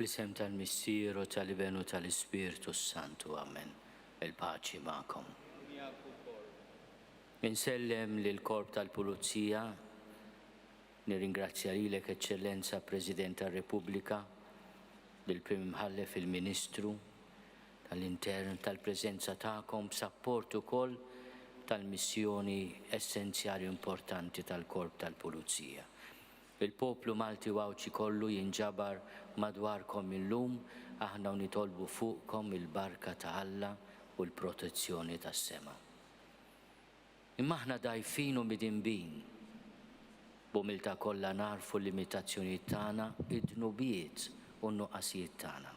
Fl-isem tal-Missieru tal-Ibenu tal-Ispiritu Santu, Amen. Il-paċi ma'kom. Insellem lil korp tal-Pulizija, nirringrazzja lilek Eċċellenza President tar-Repubblika, lill-Prim Imħallef il-Ministru tal-Intern tal-preżenza tagħkom b'sapport ukoll tal-missjoni essenzjali importanti tal-korp tal-Pulizija. Il-poplu Malti wawċi kollu jinġabar madwarkom illum, aħna nitolbu fuqkom il-barka ta' Alla u l-protezzjoni tas-sema. Imma aħna dajfin u midinbin, b'umiltà kollha narfu l-limitazzjonijiet tagħna, id-dnubijiet u n-nuqqasijiet tagħna.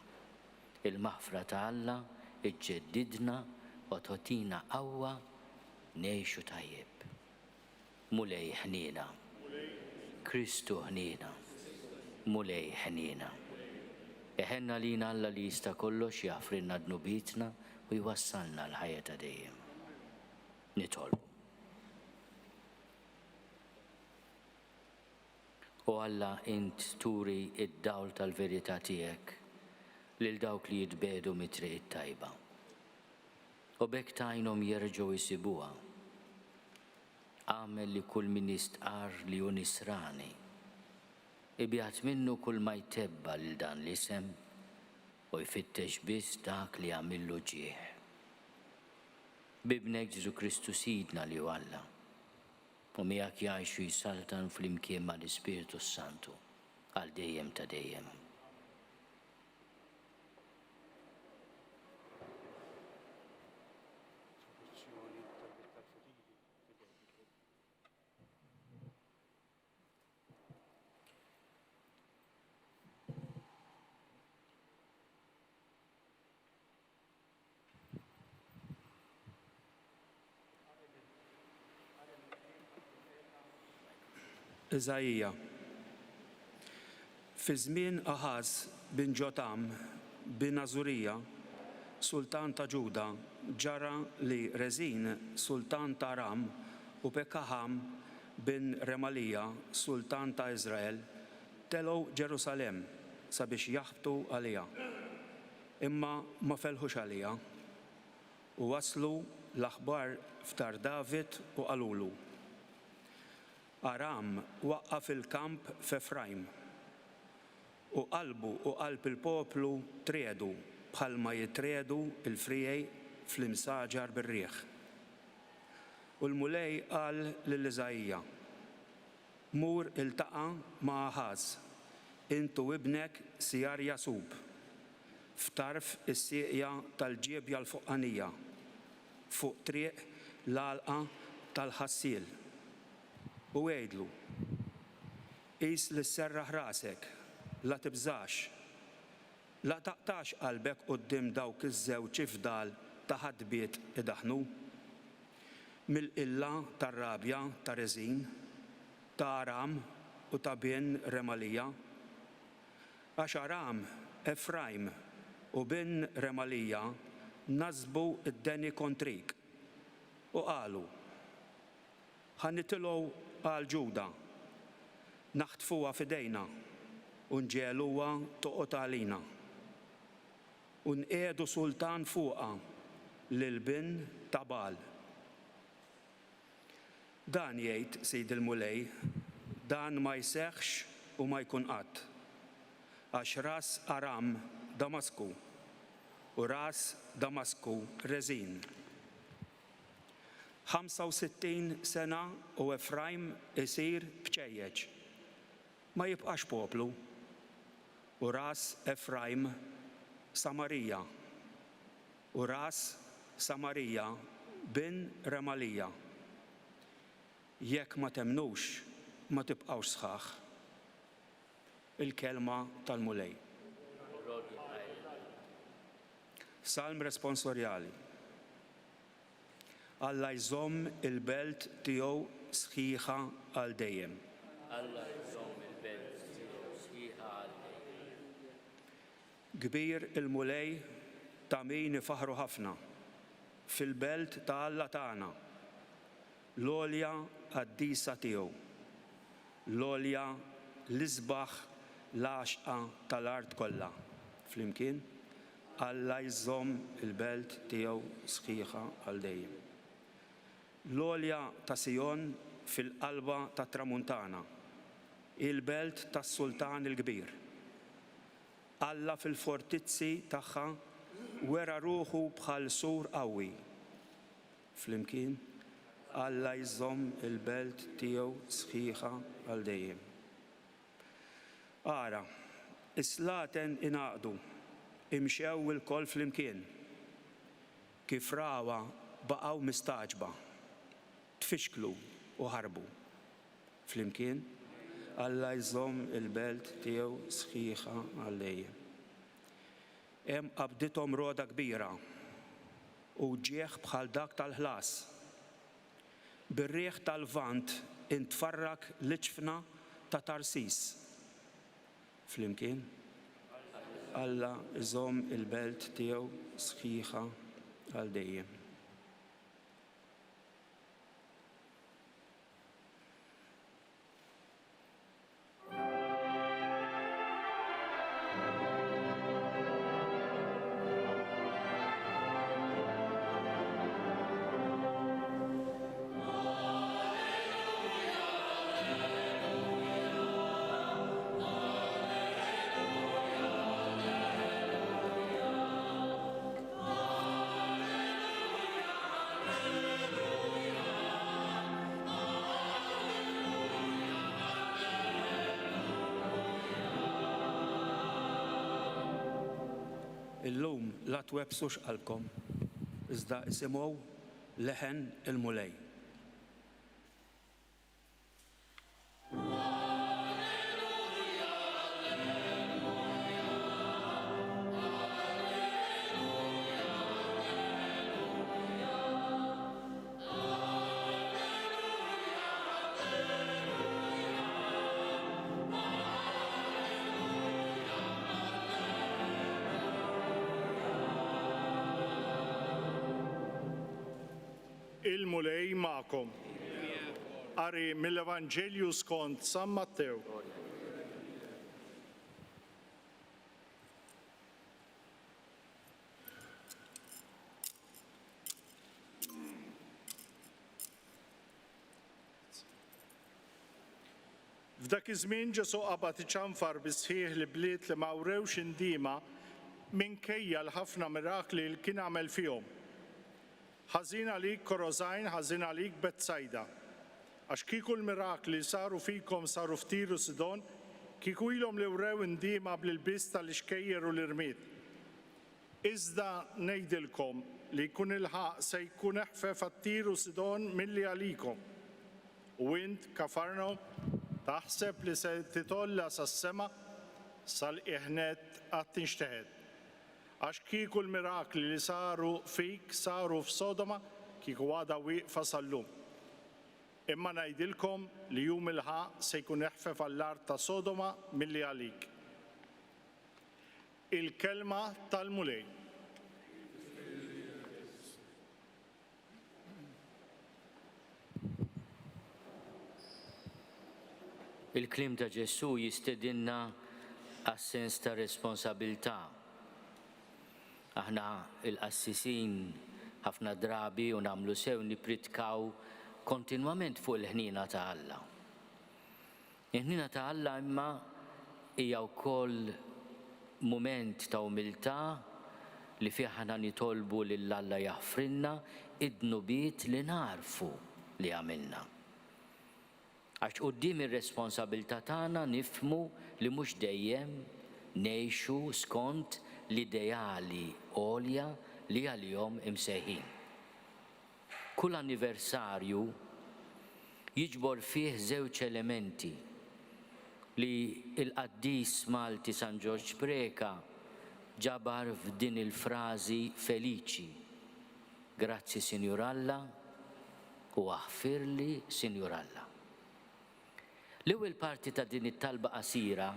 Il-maħfra ta' Alla iġġeddidna u tagħtina qawwa ngħixu tajjeb. Mulej ħnina, Kristu ħnina, mulej ħnina. Eħenna lina Alla li jista' kollox jafrinna dnubietna u jwassalna l-ħajja ta' dejjem. Nitolbu. U Alla int turi id-dawl tal-verità tiegħek lil dawk li jitbedu mit-triq tajba. U bekk tajnhom jerġgħu jsibuha. Għamel li kull min jistqar li hu nisrani. Ibjat minnu kull ma jtebba lil dan l-isem u jfittex biss dak li għamillu ġieħ. Bibnek Ġesu Kristu sidna li hu Alla. U miegħek jgħixu jisaltan fl-imkien mal-Ispiritu Santu għal dejjem ta' dejjem. Iżajija. Fi żmien Aħaz bin Ġotam bin Azurija, sultan ta' Ġuda, ġara li Rezin, sultan ta' Aram, u Pekaham bin Remalija, sultan ta' Izrael, telgħu Ġerusalem sabiex jaħbtu għaliha. Imma ma felħux għaliha u waslu l-aħbar f'dar David u qalulu. Aram waqqaf il-kamp f'Efraim u qalbu u qalb il-poplu triedu bħalma jitriedu il-frijej fl-imsaġar bir-riħ. U l-mulej qal lill-Iżajija: mur iltaqa' ma' Aħaz, intu ibnek Sijar Jasub, f'tarf is-sieqja tal-ġiebja l-fuqqanija, fuq triq l-għalqa tal-ħassiel. U għejdlu, qis li sserraħ rasek, la tibżax, la taqtax qalbek quddiem dawk iż-żewġ ifdal ta' ħadbiet idaħnu, mill-qilla tar-rabja ta' Rezin, ta' Aram u ta' bin Remalija. Għax Aram, Efraim u bin Remalija nazbu id-deni kontrik u qalu: ħanitilgħu għal Ġuda, naħtfuha f'idejna u nġeluha toqgħod għalina u nqiegħdu sultan fuqha lil bin ta' Baal. Dan jgħid Sid il-Mulej, dan ma jseħħx u ma jkun qatt, għax ras Aram Damasku u ras Damasku Rezin. 65 sena u Efraim isir bċejjeġ, ma jibqax poplu, u ras Efraim Samarija u ras Samarija bin Remalija. Jekk ma temnux, ma tibqawx sħaħ. Il-kelma tal-Mulej. Salm responsorjali. Alla jżomm il-belt tiegħu sħiħa għal dejjem. Alla jżomm il-belt tiegħu sħiħa għal dejjem. Kbir il-Mulej ta' min ifaħru ħafna fil-belt ta' Alla tagħna, l-għolja għad-disa tiegħu, l-għolja l-isbaħ l-għaxqa tal-art kollha. Flimkien, Alla jżomm il-belt tiegħu sħiħa għal dejjem. L-għolja ta' Sijon fil-qalba tat Tramuntana, il-belt tas-Sultan il-Kbir. Alla fil-fortizzi tagħha wera ruħu bħal sur qawwi. Flimkien, Alla jżomm il-belt tiegħu sħiħa għal dejjem. Ara, is-slaten inaqdu, imxew il-koll flimkien. Kif rawa baqgħu mistaġba, tfixklu u ħarbu. Flimkien, Alla jżomm il-belt tiegħu sħiħa għal-dejjem. Hemm qabdithom roda kbira u ġieħ bħal dak tal-ħlas. Bir-rieħ tal-vant intfarrak l-ċfna ta' Tarsis. Flimkien, Alla jżomm il-belt tiegħu sħiħa għal-dejjem. Illum la twebsux qalbkom, iżda isimgħu leħen il-mulej. Il-mulej ma'kom. Qari mill-Evanġelju skont San Mattew. F'dak iż-żmien Ġesu qabad iċanfar bisħieħ li bliet li ma wrewx indiema minkejja l-ħafna mirakli li kien għamel fihom. Ħażin għalik Korozajn, ħażin għalik Betsajda. Għax kieku l-mirakli li saru fikom saru f'Tir u Sidon, kieku ilhom li wrew indiema bl-ilbies tal-ixkejjer u l-irmiet. Iżda ngħidilkom li jkun il-ħaq se jkun eħfef għat-Tir u Sidon milli għalikom. U int, Kafarnaum, taħseb li se titolla sas-sema sal-iħnet għad tinxteħed. Għax kieku l-mirakli li saru fik saru f'Sodoma, kieku għada wieqfa sal-lum. Imma ngħidilkom li jum il-ħaq se jkun eħfef għall-art ta' Sodoma milli għalik. Il-kelma tal-mulej. Il-klim ta' Ġesu jistedinna għas-sens ta' responsabilità. Aħna il-qassisin ħafna drabi u nagħmlu sew nipritkaw kontinwament fuq il-ħnina ta' Alla. Il-ħnina ta' Alla imma hija wkoll mument ta' umiltà li fih aħna nitolbu lil Alla jaħfrilna id-dnubiet li narfu li għamilna. Għax quddiem ir-responsabilità tagħna nifhmu li mhux dejjem ngħixu skont l-ideali għolja li għalihom imsejħin. Kull anniversarju jiġbor fih żewġ elementi li l-Qaddis Malti San George Preka ġabar f'din il-frażi feliċi. Grazzi Sinjur Alla u aħfirli Sinjur Alla. L-ewwel parti ta' din it-talba qasira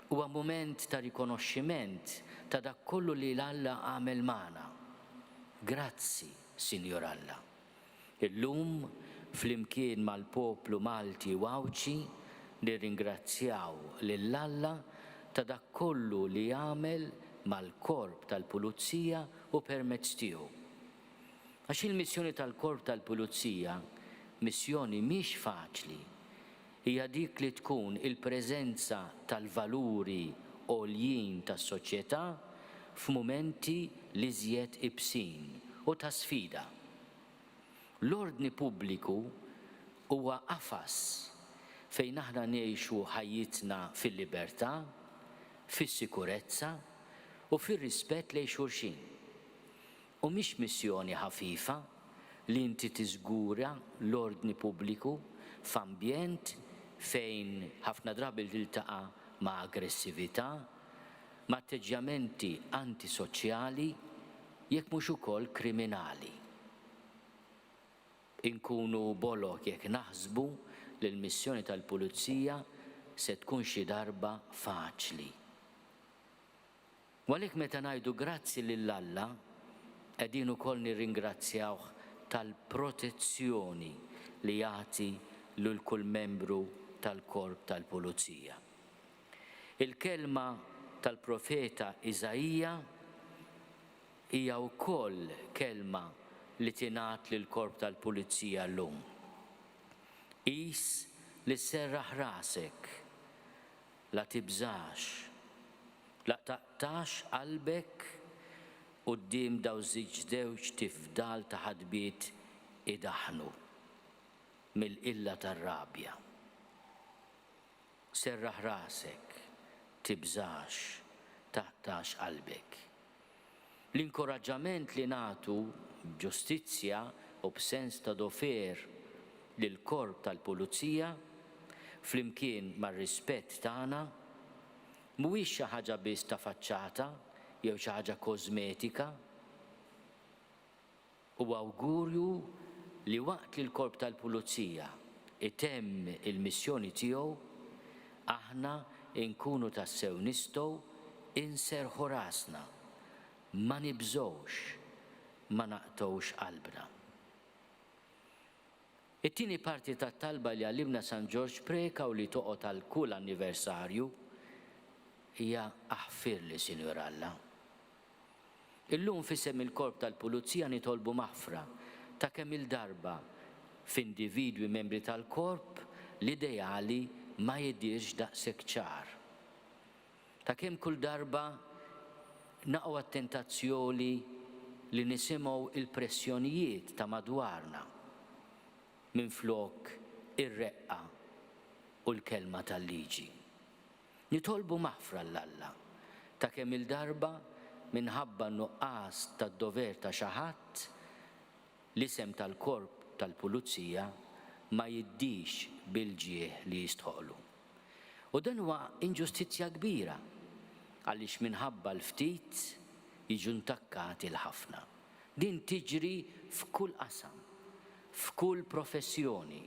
huwa mument ta' rikonoxximent ta' dak kollu li l-Alla għamel magħna. Grazzi, Sinjur Alla. Illum, flimkien mal-poplu Malti u Awċi, nirringrazzjaw lill-Alla ta' dak kollu li għamel mal-korp tal-Pulizija u permezz tiegħu. Għax il-missjoni tal-korp tal-Pulizija, missjoni mhix faċli, hija dik li tkun il-preżenza tal-valuri għoljin tas-soċjetà f'mumenti li żjed ibsin u ta' sfida. L-ordni pubbliku huwa qafas fejn aħna ngħixu ħajjitna fil-libertà, fis-sikurezza u fir-rispett lejn xulxin. U mhix missjoni ħafifa li inti tiżgura l-ordni pubbliku f'ambjent fejn ħafna drabi tiltaqa' ma' aggressività, ma' atteġġjamenti antisoċjali jekk mhux ukoll kriminali. Inkunu bolok jekk naħsbu li l-missjoni tal-Pulizija se tkun xi darba faċli. U għalhekk meta ngħidu grazzi lil Alla, qegħdin ukoll nirringrazzjawh tal-protezzjoni li jagħti lil kull membru tal-Korp tal-Pulizija. Il-kelma tal-profeta Iżajija hija wkoll kelma li tingħat lill-Korp tal-Pulizija llum. Qis li serraħ rasek, la tibżax, la taqtax qalbek quddiem daw żewġ tifdal ta' ħadbiet idaħnu mill-qilla tar-rabja. Serraħ rasek, tibżax, taqtax qalbek. L-inkoraġġament li nagħtu b'ġustizzja u b'sens ta' dofer lill-Korp tal-Pulizija flimkien mar-rispett tagħna mhuwiex xi ħaġa biss ta' faċċata jew xi ħaġa kosmetika. U awgurju li waqt li l-Korp tal-Pulizija itemm il-missjoni tiegħu aħna nkunu tassew nistgħu inserħu rasna, ma nibżgħux, ma naqtgħux qalbna. It-tieni parti tat-talba li għallimna San George Preka u li toqgħod għal kull anniversarju hija aħfirli, Sinjur Alla. Illum f'isem il-Korp tal-Pulizija nitolbu maħfra ta' kemm il-darba f'individwi membri tal-Korp l-ideali ma jidhirx daqshekk ċar. Ta' kemm kull darba naqgħu at-tentazzjoni li nisimgħu il-pressjonijiet ta' madwarna minflok ir-reqqa u l-kelma tal-liġi. Nitolbu maħfra l-Alla ta' kemm il-darba minħabba nuqqas tad-dover ta' xi ħadd l-isem tal-Korp tal-Pulizija ma jiddix bil-ġieħ li jistħoqlu. U dan huwa inġustizzja kbira għaliex minħabba l-ftit jiġu ntakkati l-ħafna. Din tiġri f'kull qasam, f'kull professjoni,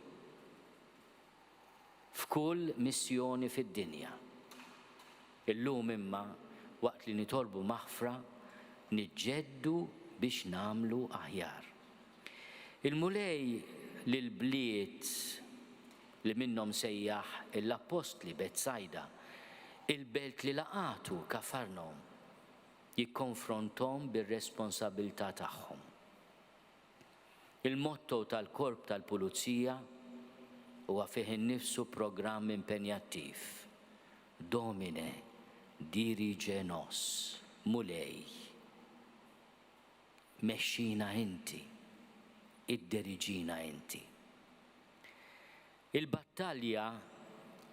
f'kull missjoni fid-dinja. Illum imma waqt li nitolbu maħfra niġġeddu biex nagħmlu aħjar. Il-mulej lill-bliet li minnhom sejjaħ l-Apostli Betsajda, il-belt li laqatu Kafarnaum, jikkonfronthom bir-responsabilità tagħhom. Il-motto tal-Korp tal-Pulizija huwa fih innifsu programm impenjattiv. Domine dirige nos, mulej. Mexxina inti, iddiriġina inti. Il-battalja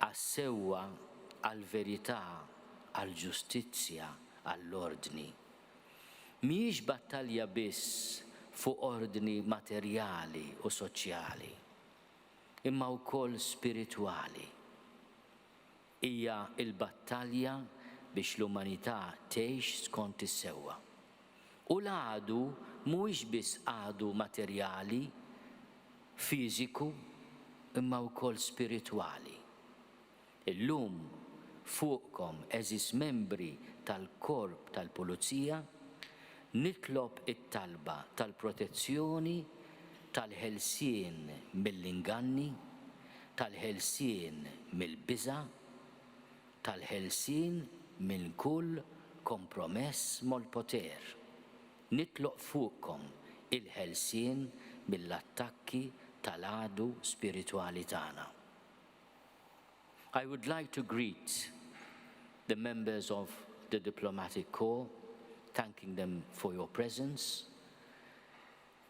għas-sewwa għall-verità, għall-ġustizzja, għall-ordni mhijiex battalja biss fuq ordni materjali u soċjali, imma wkoll spiritwali. Hija l-battalja biex l-umanità tgħix skont is-sewwa. U l-għadu mhuwiex biss għadu materjali, fiżiku, imma wkoll spiritwali. Illum fuqkom eżis membri tal-Korp tal-Pulizija nitlob it-talba tal-protezzjoni, tal-ħelsien mill-inganni, tal-ħelsien mill-biża', tal-ħelsien minn kull kompromess mal-poter. Nitloq fuqkom il-ħelsien mill-attakki tal-għadu spiritwali tagħna. I would like to greet the members of the Diplomatic Corps, thanking them for your presence.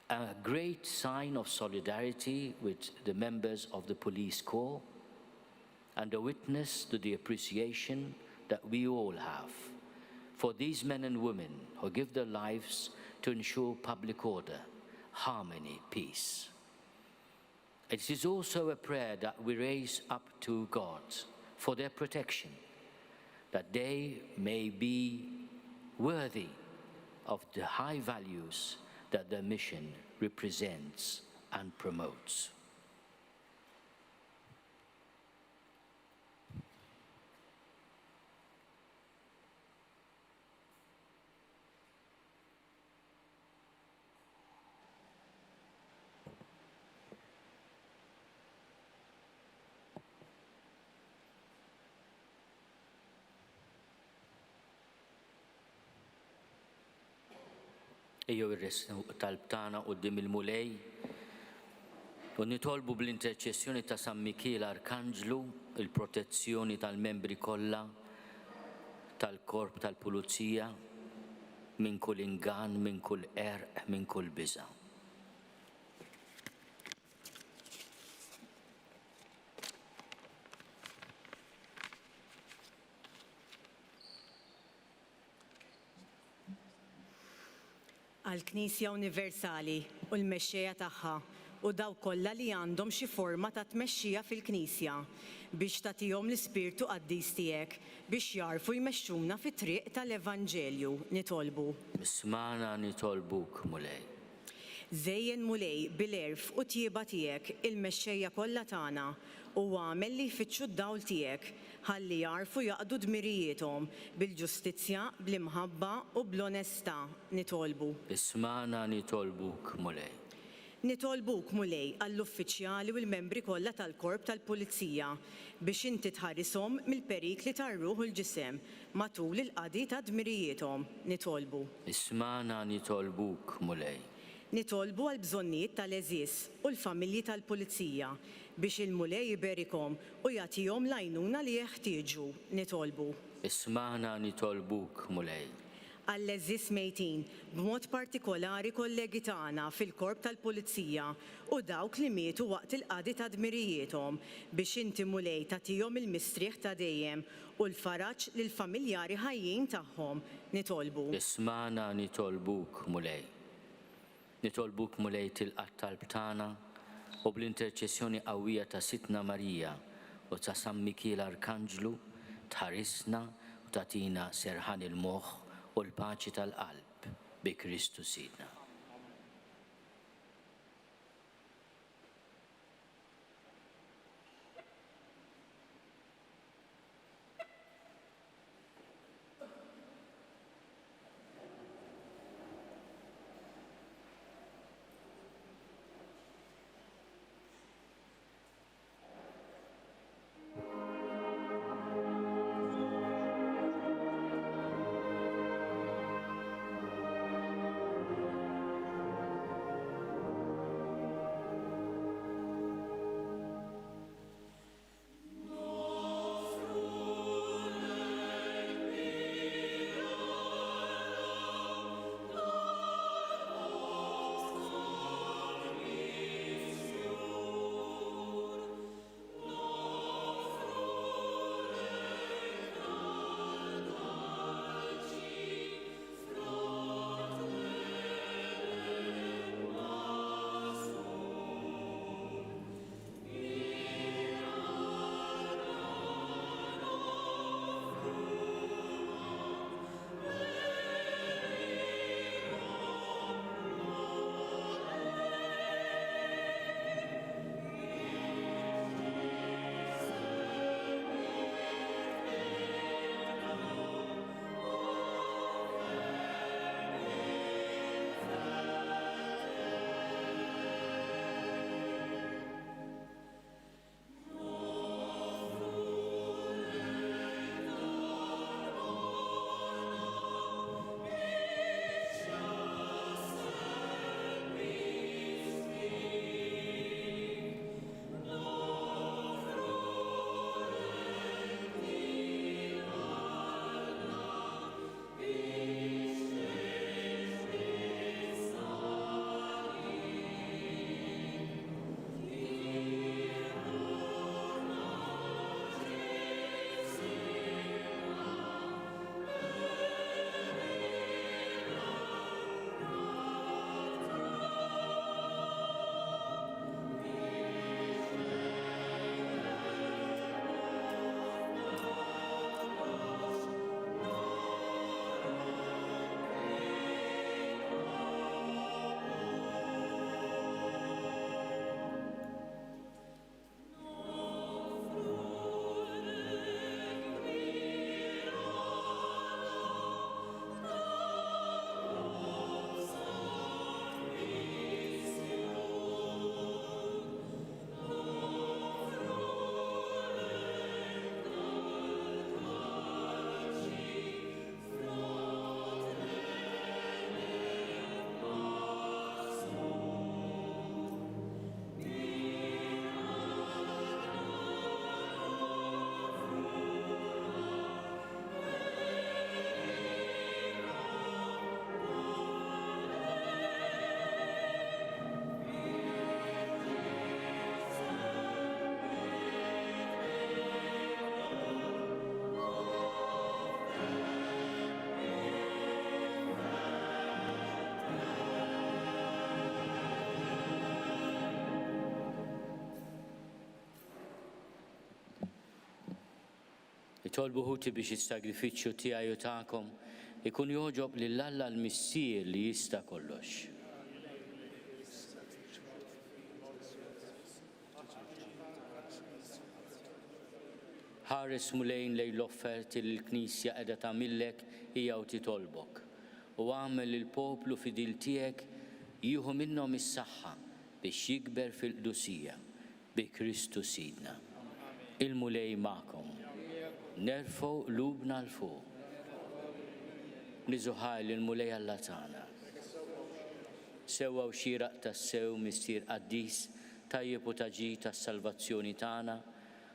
A great sign of solidarity with the members of the Police Corps, and a witness to the appreciation that we all have for these men and women who give their lives to ensure public order, harmony, peace. It is also a prayer that we raise up to God for their protection, that they may be worthy of the high values that their mission represents and promotes. Ejjew irresnu tal-btana quddiem il-mulej u nitolbu bl-interċessjoni ta' San Mikiel Arkanġlu il-protezzjoni tal-membri kollha tal-korp tal-pulizija minn kull ingann, minn kull għerq, minn kull biża'. Għall-Knisja Universali u l-mexxejja tagħha u daw kollha li għandhom xi forma ta' tmexxija fil-Knisja biex tagħtihom l-Ispirtu Qaddis tiegħek biex jarfu jmexxuna fit-triq tal-Evanġelju nitolbu. Ismana nitolbuk mulej. Żejjen mulej bil-erf u tjieba tiegħek il-mexxejja kollha tagħna u għamel li jfittxu d-dawl tiegħek ħalli jarfu jaqdu dmirijietom bil-ġustizzja, bl-imħabba u bl-onestà nitolbu. Ismana nitolbuk mulej. Nitolbuk mulej għall-uffiċjali u l-membri kollha tal-korp tal-Pulizija biex inti tħarrishom mill-perikli tar-ruħ u l-ġisem matul il-qadi ta' dmirijietom nitolbu. Ismana nitolbuk mulej. Nitolbu għal bżonnijiet tal-eżis u l-familji tal-Pulizija biex il-mulej jiberikom u jagħtihom l-għajnuna li jeħtieġu nitolbu. Ismana nitolbuk mulej. Għall-eżis mejtin b'mod partikolari kollegi tagħna fil-korp tal-Pulizija u dawk li mietu waqt il-qadi ta' dmirijietom biex inti mulej tagħtihom il-mistrieħ ta' dejjem u l-faraġġ lill-familjari ħajjin tagħhom nitolbu. Ismana nitolbuk mulej. Nitolbuk mulej tilqat tal-btana u bl-interċessjoni qawwija ta' Sitna Marija u ta' San Mikiel Arkanġlu tħarisna u tagħtina serħan il-moħħ u l-paċi tal-qalb bi Kristu Sidna. Nitolbu ħuti biex is-sagrifiċċju tiegħi u tagħkom ikun joġob lil Alla l-Missier li jista' kollox. Ħares mulejn lejn l-offerti li l-Knisja qiegħda tagħmillek hija u titolbok u għamel il-poplu fidil tiegħek jieħu minnhom is-saħħa biex jikber fil-qdusija bi Kristu Sidna. Il-mulej magħkom. Nerfgħu qlubna l fuq. Niżuħaj lill-mulej Alla tagħna. Sewwa u xieraq tas-sew mistier qaddis tajjeb u taġi tas-salvazzjoni tagħna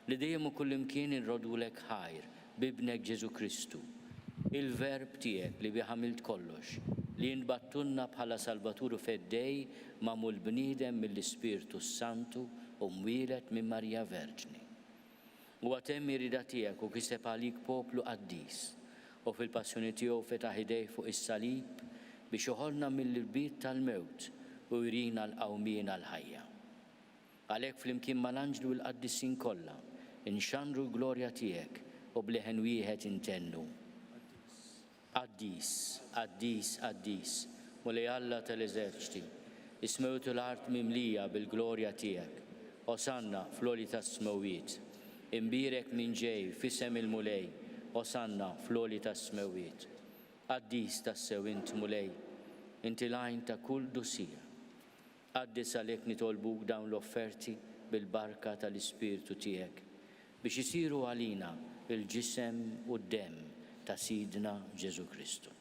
li dejjem u kullimkien inrodulek ħajr bibnek Ġesu Kristu, il-verb tiegħek li bih għamilt kollox, li jinbattunna bħala Salvaturu feddej magħmul bniedem mill-Ispirtu Santu u mwieled minn Marja Verġni. U għatem irida tiegħek u kiseb għalik poplu qaddis u fil-passjoni tiegħu fetaħ idej fuq is-salib biex joħolna mill-irbiet tal-mewt u jrina l-qawmien għall-ħajja. Għalhekk flimkien mal-anġlu l-qaddissin kollha inxandru l-glorja tiegħek u bleħen wieħed intennu. Qaddis, qaddis, qaddis, mulej Alla tal-eżerċiti, ismewtu l-art mimlija bil-glorja tiegħek, osanna fl-oli tas-smewiet, imbirek minn ġej fisem il-mulej, osanna fl-oli tas-smewiet. Qaddis tas-sew int mulej, inti lajn ta' kull dusija. Qaddis għalhekk nitolbuk dawn l-offerti bil-barka tal-Ispirtu tiegħek biex isiru għalina il-ġisem u d-dem ta' Sidna Ġesu Kristu.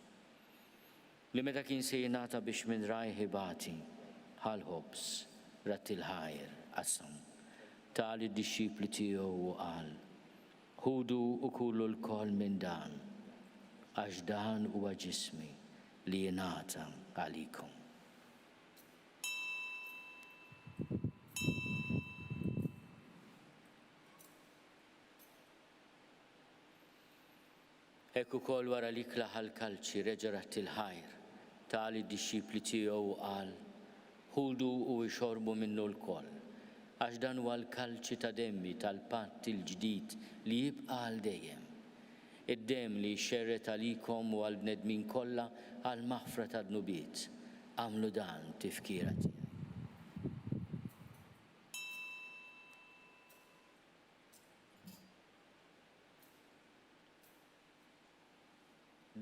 Li meta kien se jingħata biex minn rajħi bati ħal-ħobs rat il-ħajr qassam tal id-dixxipli tiegħu u qal: ħudu u kullu l-kol minn dan għax dan huwa ġismi li jingħata għalikom. Hekk ukoll wara li klaħa l-kalċi reġarat il-ħajr tal id-dixxipli tiegħu u qal: ħudu u jxorbu minnu l-koll għax dan huwa l-kalċi ta' demmi tal-patt il-ġdid li jibqa' għal dejjem. Id-demm li jxerret għalikom u għal bnedmin kollha għal maħfra ta' dnubiet. Għamlu dan tifkira tiegħi.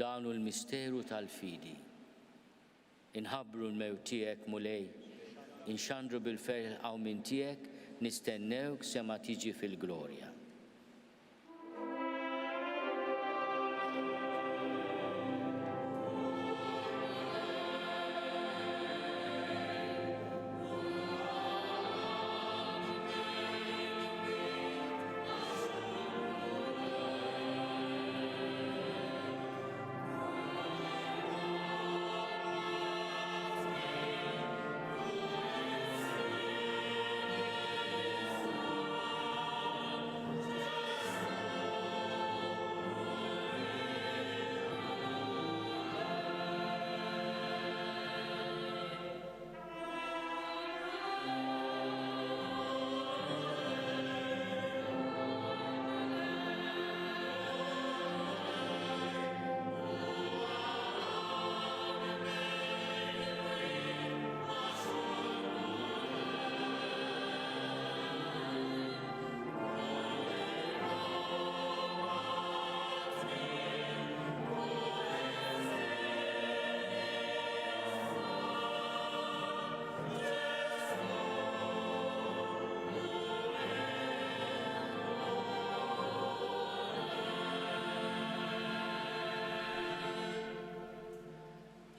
Dan hu l-misteru tal-fidi. Inħabbru l-mewt tiegħek mulej, inxandru bil-ferħ qawmien tiegħek, nistennewk sema tiġi fil-glorja.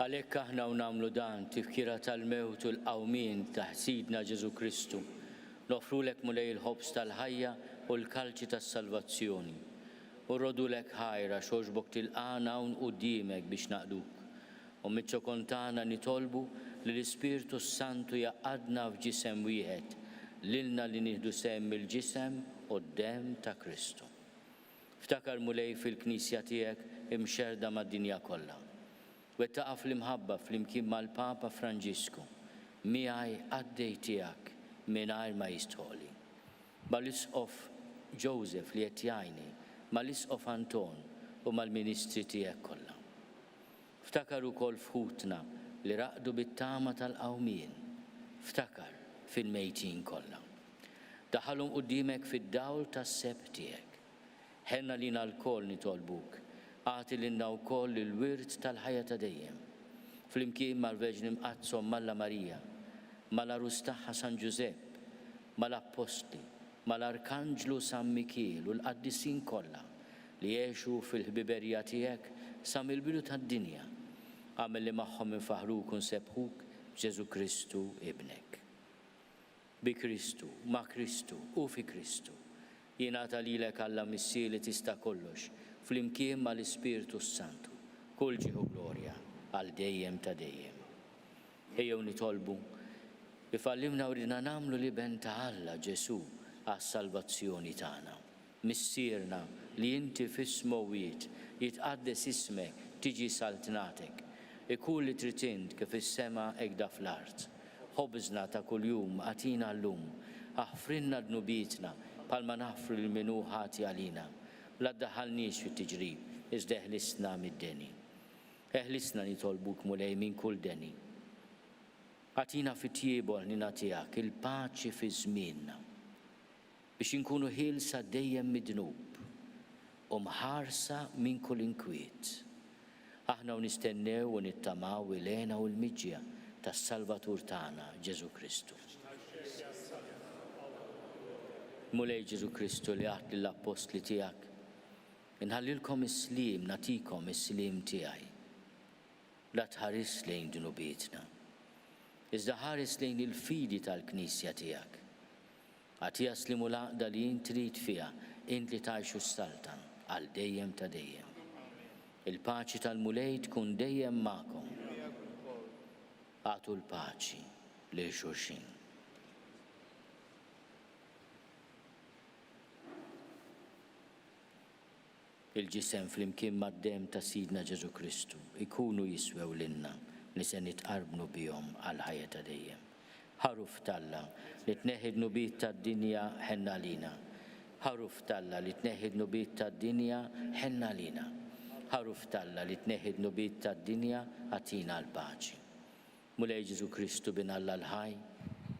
Għalhekk aħna u nagħmlu dan tifkira tal-mewt u l-qawmien ta' Sidna Ġesu Kristu. Nofrulek mulej il-ħobs tal-ħajja u l-kalċi tas-salvazzjoni. U rodulek ħajra xogħbok tilqana hawn quddiemek biex naqduk. U miċ-ċokon tagħna nitolbu li l-Ispirtu Santu jaqadna f'ġisem wieħed, lilna li nieħdu sehem mill-ġisem u d-demm ta' Kristu. Ftakar mulej fil-Knisja tiegħek imxerda mad-dinja kollha. Wettaqa fl-imħabba fl-imkien mal-Papa Franġisku, miegħi għaddej tiegħek mingħajr ma jistħoli. Bal-Isqof Joseph li qed jgħinni mal-Isqof Anton u mal-ministri tiegħek kollha. Ftakar ukoll fħutna li raqdu bit-tama tal-qawmien. Ftakar fil-mejtin kollha. Daħalhom quddiemek fid-dawl tas-seb tiegħek. Ħenna lina l-koll nitolbuk. Għati lilna wkoll il-wirt tal-ħajja ta' dejjem. Flimkien mal-Verġni Mqazzom Malla Marija, mal-Arus tagħha San Ġusepp, mal-Apostli, mal-Arkanġlu San Mikiel u l-qaddisin kollha li jgħixu fil-ħbiberija tiegħek sa mill-bidu tad-dinja. Għamel li magħhom infaħruk u nsebħuk Ġesu Kristu ibnek. Bi Kristu, ma' Kristu u fi Kristu. Jingħata lilek Alla missieri tista' kollox, flimkien mal-Ispiritu Santu, kull ġieħu glorja għal dejjem ta' dejjem. Ejjew nitolbu ifallimna u ridna nagħmlu li ben ta' Alla Ġesu għas-salvazzjoni tagħna. Missierna li inti fis-smowiet jitqaddes ismek tiġi saltnatek. Ikun li trid int kif is-sema hekk fl-art. Ħobżna ta' kuljum għatina llum, aħfrinna dnubitna palma naħfru l-minu ħati għalina. La ddaħħalniex fit-tiġrib, iżda eħlisna mid-deni. Eħlisna nitolbuk mulej minn kull deni. Għatina fit-tiebol nina tiegħek il-paċi fi żmienna biex inkunu ħielsa dejjem mid-dnub u mħarsa minn kull inkwiet. Aħna nistennew u nittamaw il-għena u l-miġja tas-Salvatur tagħna Ġesu Kristu. Mulej Ġesu Kristu li għat lill-Apostli tiegħek, inħallilkom is-sliem, natikom is-sliem tiegħi. La tħares lejn dnubietna, iżda ħares lejn il-fidi tal-Knisja tiegħek. Għati jaslimu l-għaqda li int trid fiha, int li tgħixu s-saltan għal dejjem ta' dejjem. Il-paċi tal-mulej tkun dejjem magħkom. Għatu l-paċi li xulxin. Il-ġisem flimkien mad-dem ta' Sidna Ġesu Kristu ikunu jiswew lilna li se nitqarbnu bihom għal ħajja ta' dejjem. Ħaruf Talla li tneħħi d-nubiet tad-dinja ħenna lina. Ħaruf Talla li tneħħi d-nubiet tad-dinja ħenna lina. Ħaruf Talla li tneħħi d-nubiet tad-dinja għatina l-paċi. Mulej Ġesu Kristu bin Alla l-ħaj,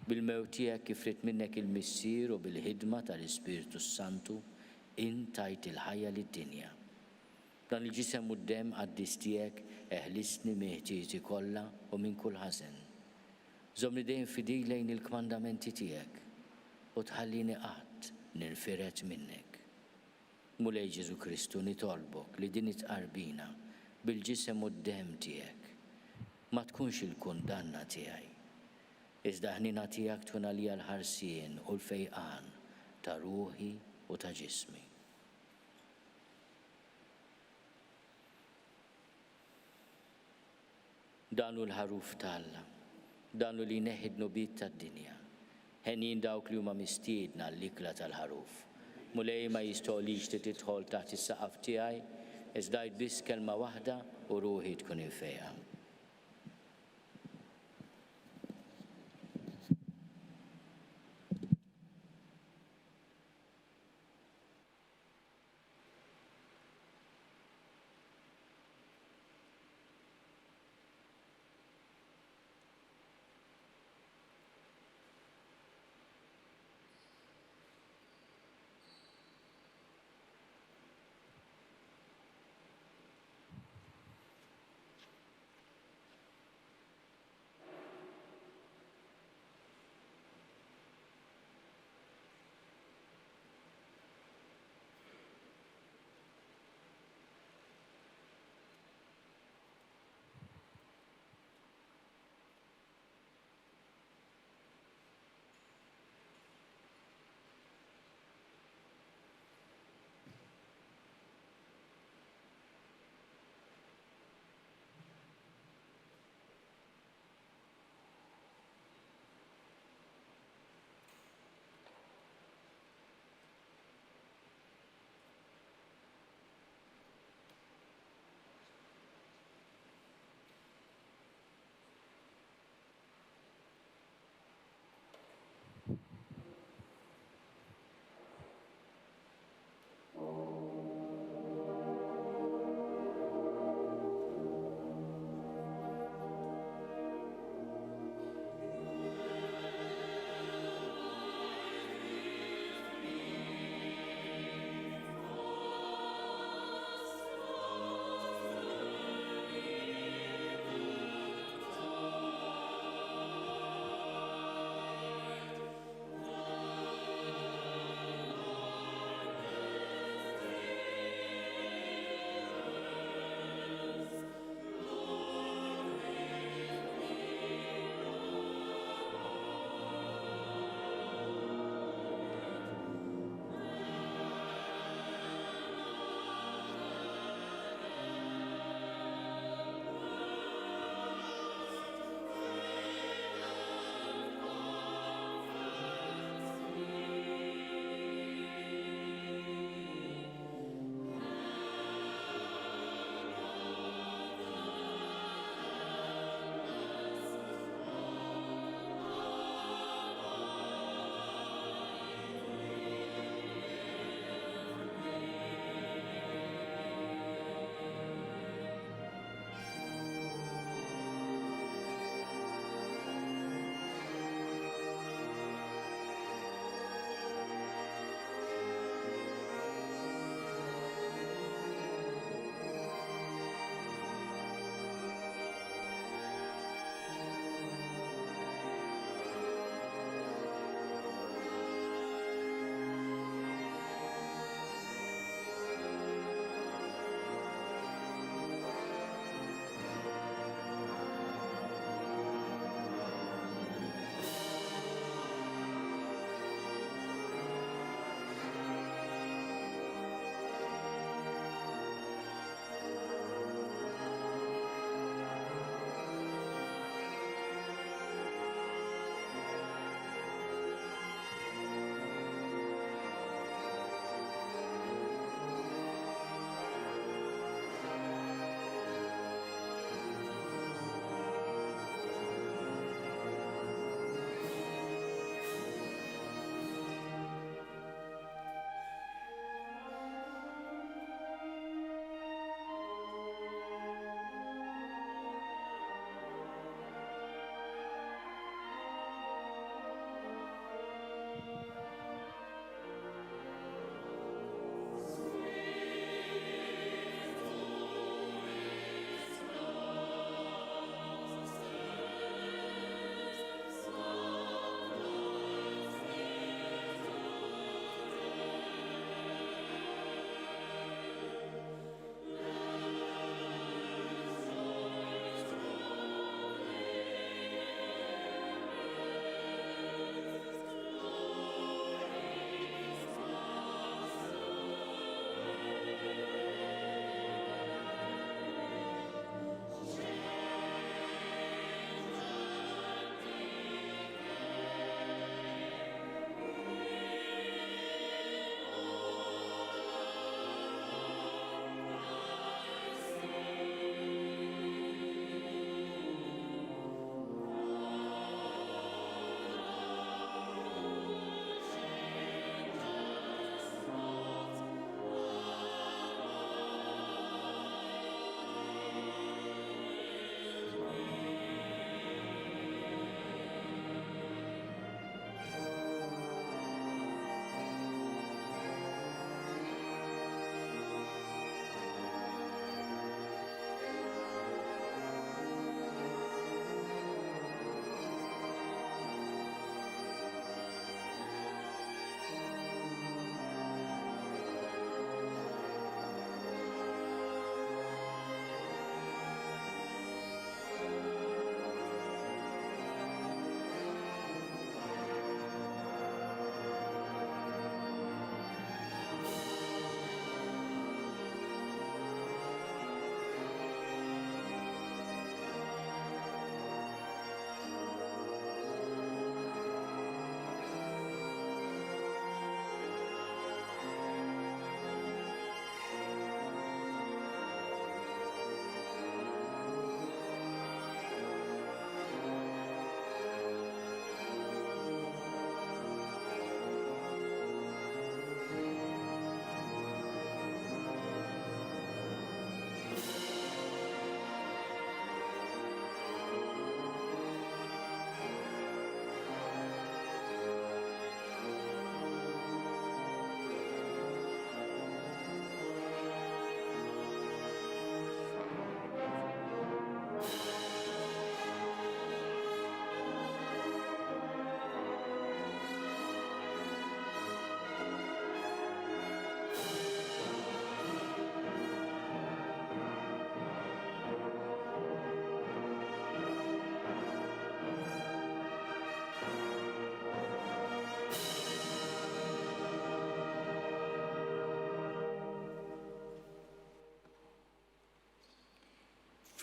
bil-mewt tiegħek kif rid minnek il-missier u bil-ħidma tal-Ispiritu Santu intajt il-ħajja lid-dinja. Dan il-ġisem u d-dem għaddis tiegħek eħlisni meħtieġi kollha u minn kull ħażen. Żomni dejjem fidej lejn il-kmandamenti tiegħek u tħallini qatt ninfiret minnek. Mulej Ġesu Kristu nitolbok li din itqarbina bil-ġisem u d-dem tiegħek ma tkunx il-kundanna tiegħi. Iżda ħnina tiegħek tkun għalija l-ħarsien u l-fejqan ta' ruħi u ta' ġismi. Danu l-ħaruf Talla, danu li neħid nubiet tad-dinja. Ħenin dawk li huma mistiedna l-ikla tal-ħaruf. Mulej ma jistgħolix li tidħol taħt is-saqaf tiegħi, iżda biss kelma waħda u ruħi tkun infejqa.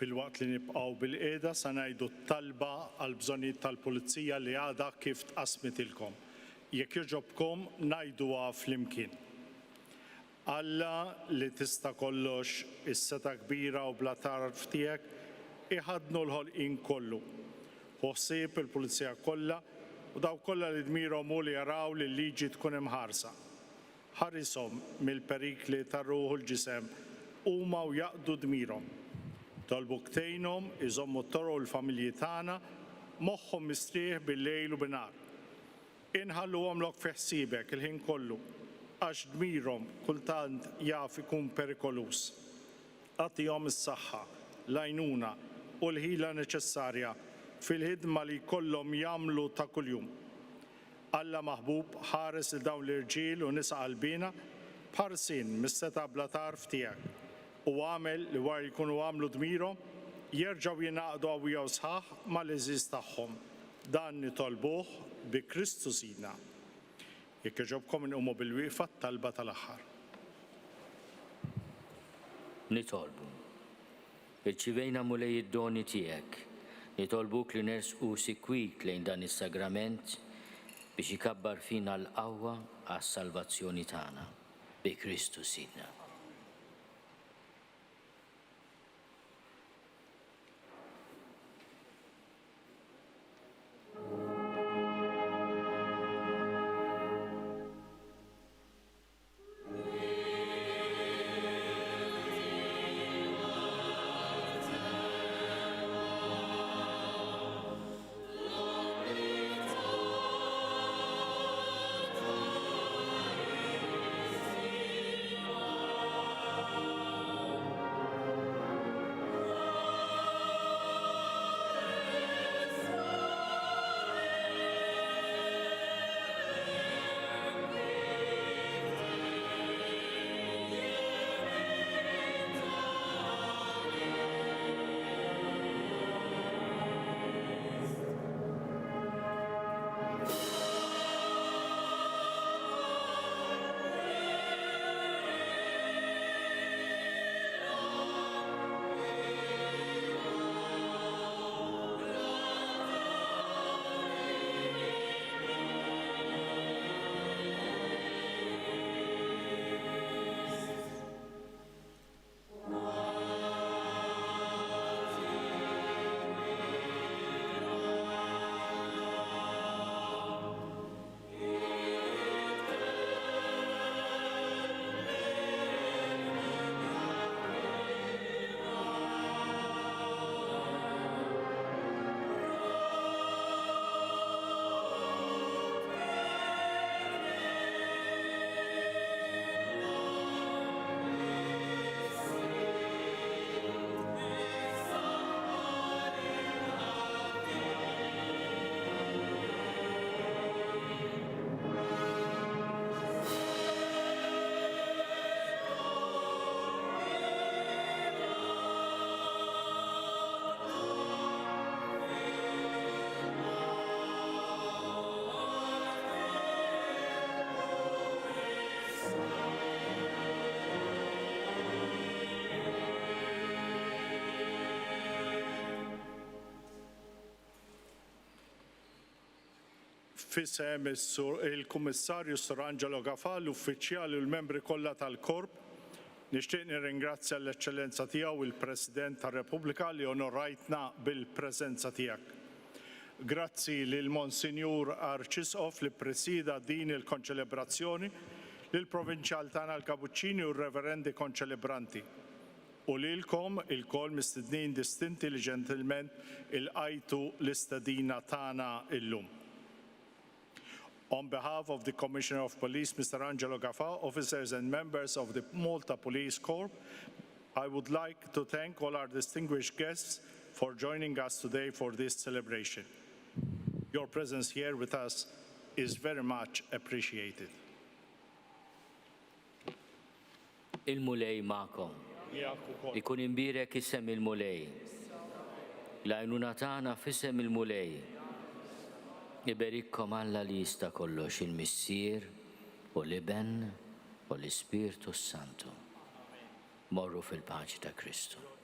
Fil-waqt li nibqgħu bil-qiegħda sa ngħidu t-talba għal bżonnijiet tal-Pulizija li għadha kif tqasmitilkom. Jekk jogħġobkom ngħiduha flimkien. Alla li tista' kollox is-seta' kbira u bla tarf tiegħek iħadnu l-ħolqien kollu. Ħossieb il-Pulizija kollha u daw kollha li dmirhom hu li jaraw li l-liġi tkun imħarsa. Ħarishom mill-perikli tar-ruħ u l-ġisem huma u jaqdu dmirhom. Tolbu ktejnhom iżommu t-toroq l-familji tagħna moħħhom mistrieħ bil-lejl u bin-nar. Inħalluhom lok fi ħsiebek il-ħin kollu għax dmirhom kultant jaf ikun perikolus. Agħtihom is-saħħa, l-għajnuna u l-ħila neċessarja fil-ħidma li jkollhom jagħmlu ta' kuljum. Alla maħbub ħares il dawn l-irġiel u nisa qalbina bħarsin mis-seta' bla tarf tiegħek u għamel li wara jkunu għamlu dmirhom jerġgħu jingħaqdu qawwija u sħaħ mal-għeżiż tagħhom. Dan nitolbuh bi Kristu Sidna. Jekk jogħġobkom inqumu bil-wieqfa talba tal-aħħar. Nitolbu. Irċivejna mulej id-doni tiegħek. Nitolbuk li nersqu sikwik lejn dan is-sagrament biex ikabbar fina l-qawwa għas-salvazzjoni tagħna bi Kristu Sidna. Fisem il-Kummissarju Sur Angelo Gafà, l-uffiċjali u l-membri kollha tal-Korp, nixtieq nirringrazzja l-Eċċellenza tiegħu il-President tar-Repubblika li onorajtna bil-preżenza tiegħek. Grazzi lil Monsinjur Arċisqof li ppresida din il-konċelebrazzjoni, lil Provinċjal tagħna l-Kapuċċini u r-Reverendi konċelebranti. U lilkom il-kol mistednin distinti li ġentilment il-qajtu l-istedina tagħna illum. On behalf of the Commissioner of Police, Mr. Angelo Gafà, officers and members of the Malta Police Corps, I would like to thank all our distinguished guests for joining us today for this celebration. Your presence here with us is very much appreciated. Il-mulej ma'kom. Ikun imbirek isem il-mulej. L-għajnuna tagħna f'isem il-mulej. Iberikkom Alla li jista' kollox il-Missier u l-Iben u l-Ispirtu Santu. Morru fil-paċi ta' Kristu.